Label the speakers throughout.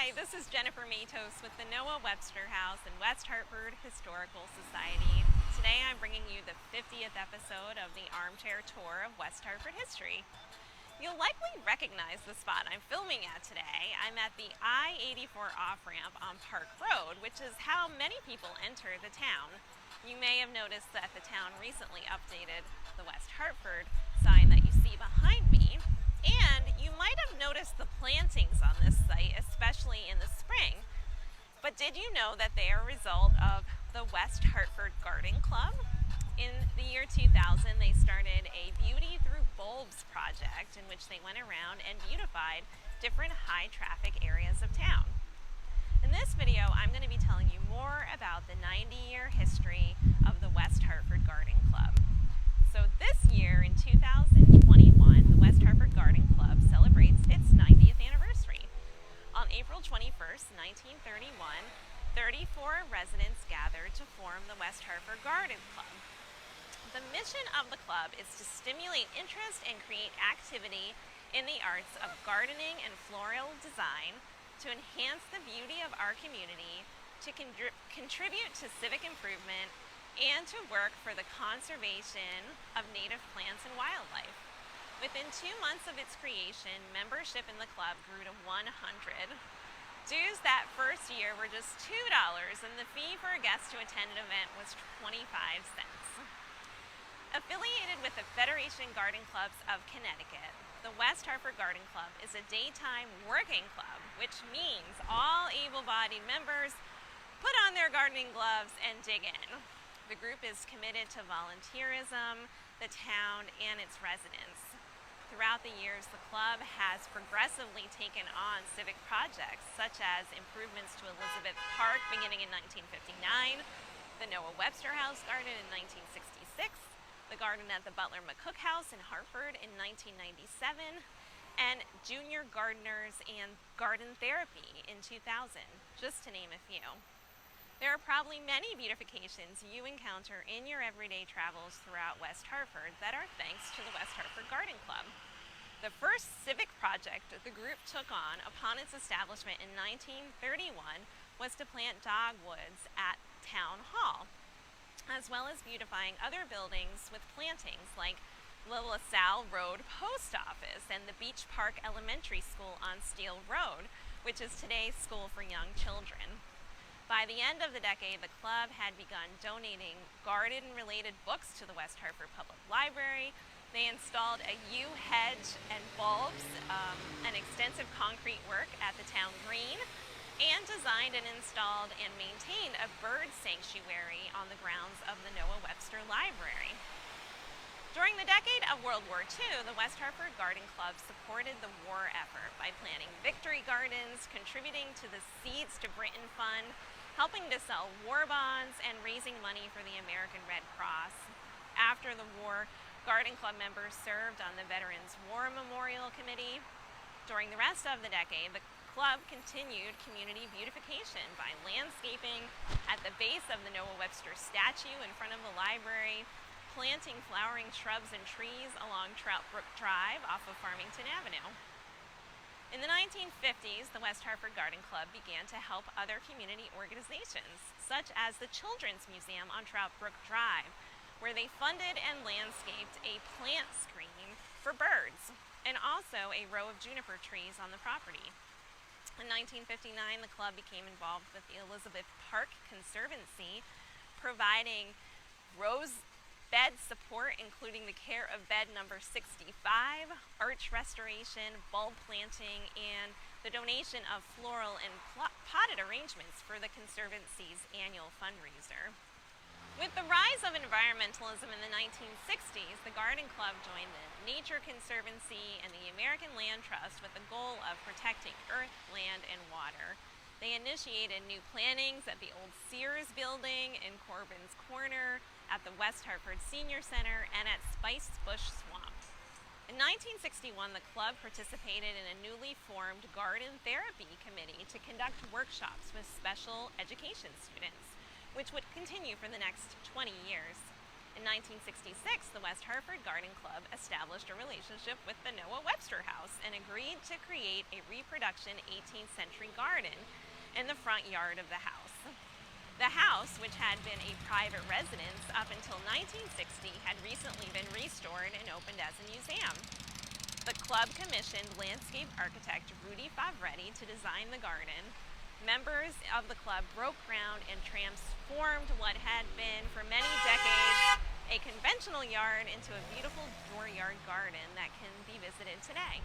Speaker 1: Hi, this is Jennifer Matos with the Noah Webster House and West Hartford Historical Society. Today I'm bringing you the 50th episode of the Armchair tour of West Hartford history. You'll likely recognize the spot I'm filming at today. I'm at the I-84 off-ramp on Park Road, which is how many people enter the town. You may have noticed that the town recently updated the West Hartford sign that you see behind me. And you might have noticed the plantings on this site, especially in the spring. But did you know that they are a result of the West Hartford Garden Club? In the year 2000, they started a Beauty Through Bulbs project in which they went around and beautified different high-traffic areas of town. In this video, I'm going to be telling you more about the 90-year history of the West Hartford Garden Club. So this year, in 2021, the West Hartford Garden Club celebrates its 90th anniversary. On April 21st, 1931, 34 residents gathered to form the West Hartford Garden Club. The mission of the club is to stimulate interest and create activity in the arts of gardening and floral design, to enhance the beauty of our community, to contribute to civic improvement, and to work for the conservation of native plants and wildlife. Within 2 months of its creation, membership in the club grew to 100. Dues that first year were just $2, and the fee for a guest to attend an event was 25 cents. Affiliated with the Federation Garden Clubs of Connecticut, the West Hartford Garden Club is a daytime working club, which means all able-bodied members put on their gardening gloves and dig in. The group is committed to volunteerism, the town, and its residents. Throughout the years, the club has progressively taken on civic projects, such as improvements to Elizabeth Park beginning in 1959, the Noah Webster House Garden in 1966, the garden at the Butler McCook House in Hartford in 1997, and junior gardeners and garden therapy in 2000, just to name a few. There are probably many beautifications you encounter in your everyday travels throughout West Hartford that are thanks to the West Hartford Garden Club. The first civic project the group took on upon its establishment in 1931 was to plant dogwoods at Town Hall, as well as beautifying other buildings with plantings like the LaSalle Road Post Office and the Beach Park Elementary School on Steele Road, which is today's school for young children. By the end of the decade, the club had begun donating garden-related books to the West Hartford Public Library. They installed a yew hedge and bulbs, and extensive concrete work at the town green, and designed and installed and maintained a bird sanctuary on the grounds of the Noah Webster Library. During the decade of World War II, the West Hartford Garden Club supported the war effort by planting victory gardens, contributing to the Seeds to Britain Fund, helping to sell war bonds, and raising money for the American Red Cross. After the war, Garden Club members served on the Veterans War Memorial Committee. During the rest of the decade, the club continued community beautification by landscaping at the base of the Noah Webster statue in front of the library, planting flowering shrubs and trees along Trout Brook Drive off of Farmington Avenue. In the 1950s, the West Hartford Garden Club began to help other community organizations, such as the Children's Museum on Trout Brook Drive, where they funded and landscaped a plant screen for birds, and also a row of juniper trees on the property. In 1959, the club became involved with the Elizabeth Park Conservancy, providing rose bed support, including the care of bed number 65, arch restoration, bulb planting, and the donation of floral and potted arrangements for the Conservancy's annual fundraiser. With the rise of environmentalism in the 1960s, the Garden Club joined the Nature Conservancy and the American Land Trust with the goal of protecting earth, land, and water. They initiated new plantings at the old Sears building in Corbin's Corner, at the West Hartford Senior Center, and at Spice Bush Swamp. In 1961, the club participated in a newly formed garden therapy committee to conduct workshops with special education students, which would continue for the next 20 years. In 1966, the West Hartford Garden Club established a relationship with the Noah Webster House and agreed to create a reproduction 18th century garden in the front yard of the house. The house, which had been a private residence up until 1960, had recently been restored and opened as a museum. The club commissioned landscape architect Rudy Favretti to design the garden. Members of the club broke ground and transformed what had been, for many decades, a conventional yard into a beautiful dooryard garden that can be visited today.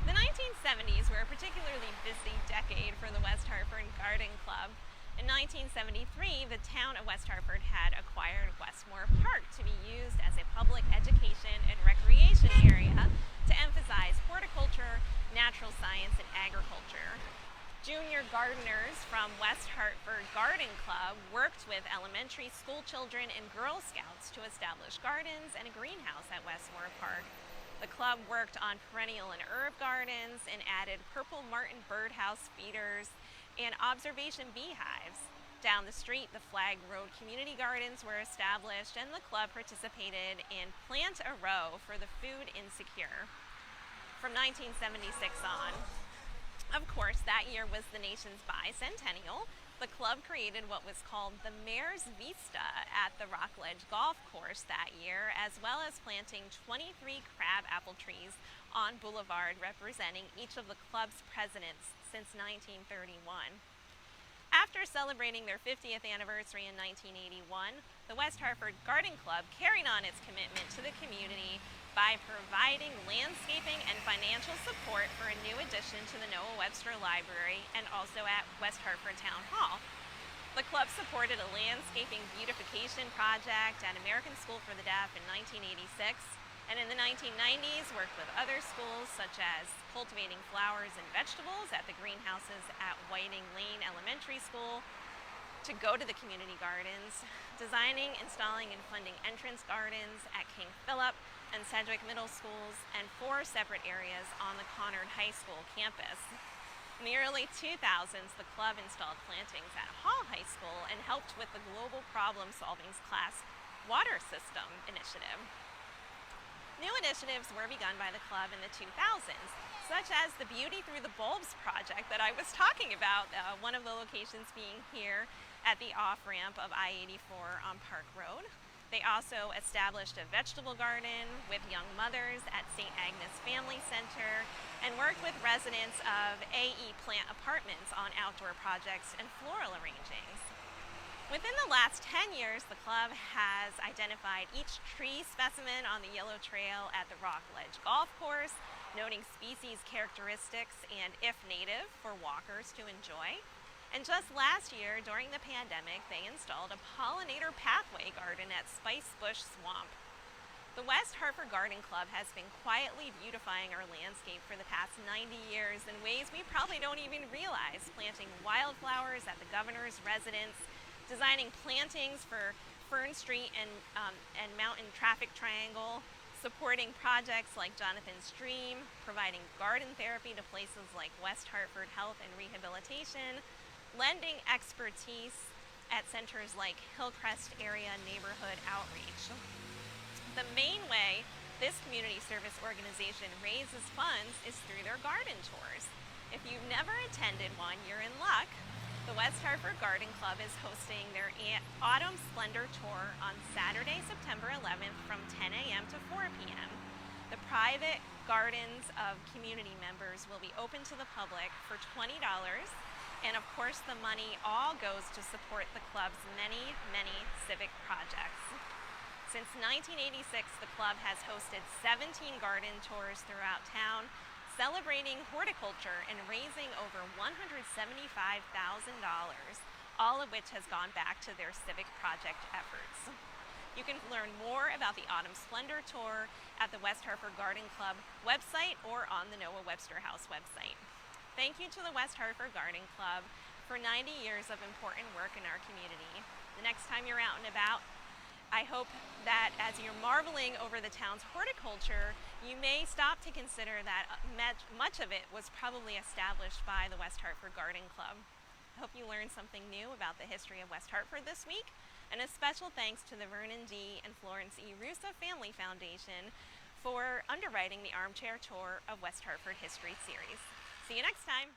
Speaker 1: The 1970s were a particularly busy decade for the West Hartford Garden Club. In 1973, the town of West Hartford had acquired Westmore Park to be used as a public education and recreation area to emphasize horticulture, natural science, and agriculture. Junior gardeners from West Hartford Garden Club worked with elementary school children and Girl Scouts to establish gardens and a greenhouse at Westmore Park. The club worked on perennial and herb gardens and added purple martin birdhouse feeders and observation beehives. Down the street, the Flag Road Community Gardens were established, and the club participated in Plant a Row for the food insecure. From 1976 on, of course, that year was the nation's bicentennial. The club created what was called the Mayor's Vista at the Rockledge Golf Course that year, as well as planting 23 crab apple trees on Boulevard, representing each of the club's presidents since 1931. After celebrating their 50th anniversary in 1981, the West Hartford Garden Club carried on its commitment to the community by providing landscaping and financial support for a new addition to the Noah Webster Library and also at West Hartford Town Hall. The club supported a landscaping beautification project at American School for the Deaf in 1986, and in the 1990s worked with other schools such as cultivating flowers and vegetables at the greenhouses at Whiting Lane Elementary School, to go to the community gardens, designing, installing, and funding entrance gardens at King Philip and Sedgwick Middle Schools, and 4 separate areas on the Conard High School campus. In the early 2000s, the club installed plantings at Hall High School and helped with the Global Problem Solving Class Water System Initiative. New initiatives were begun by the club in the 2000s, such as the Beauty Through the Bulbs project that I was talking about, one of the locations being here at the off-ramp of I-84 on Park Road. They also established a vegetable garden with young mothers at St. Agnes Family Center and worked with residents of AE Plant Apartments on outdoor projects and floral arrangings. Within the last 10 years, the club has identified each tree specimen on the Yellow Trail at the Rockledge Golf Course, noting species characteristics and, if native, for walkers to enjoy. And just last year, during the pandemic, they installed a pollinator pathway garden at Spice Bush Swamp. The West Hartford Garden Club has been quietly beautifying our landscape for the past 90 years in ways we probably don't even realize, planting wildflowers at the governor's residence, designing plantings for Fern Street and Mountain Traffic Triangle, supporting projects like Jonathan's Dream, providing garden therapy to places like West Hartford Health and Rehabilitation, lending expertise at centers like Hillcrest Area Neighborhood Outreach. The main way this community service organization raises funds is through their garden tours. If you've never attended one, you're in luck. The West Hartford Garden Club is hosting their Autumn Splendor Tour on Saturday, September 11th from 10 a.m. to 4 p.m. The private gardens of community members will be open to the public for $20, and of course the money all goes to support the club's many, many civic projects. Since 1986, the club has hosted 17 garden tours throughout town, celebrating horticulture and raising over $175,000, all of which has gone back to their civic project efforts. You can learn more about the Autumn Splendor Tour at the West Hartford Garden Club website or on the Noah Webster House website. Thank you to the West Hartford Garden Club for 90 years of important work in our community. The next time you're out and about, I hope that as you're marveling over the town's horticulture, you may stop to consider that much of it was probably established by the West Hartford Garden Club. I hope you learned something new about the history of West Hartford this week, And a special thanks to the Vernon D. and Florence E. Russo Family Foundation for underwriting the Armchair Tour of West Hartford History series. See you next time!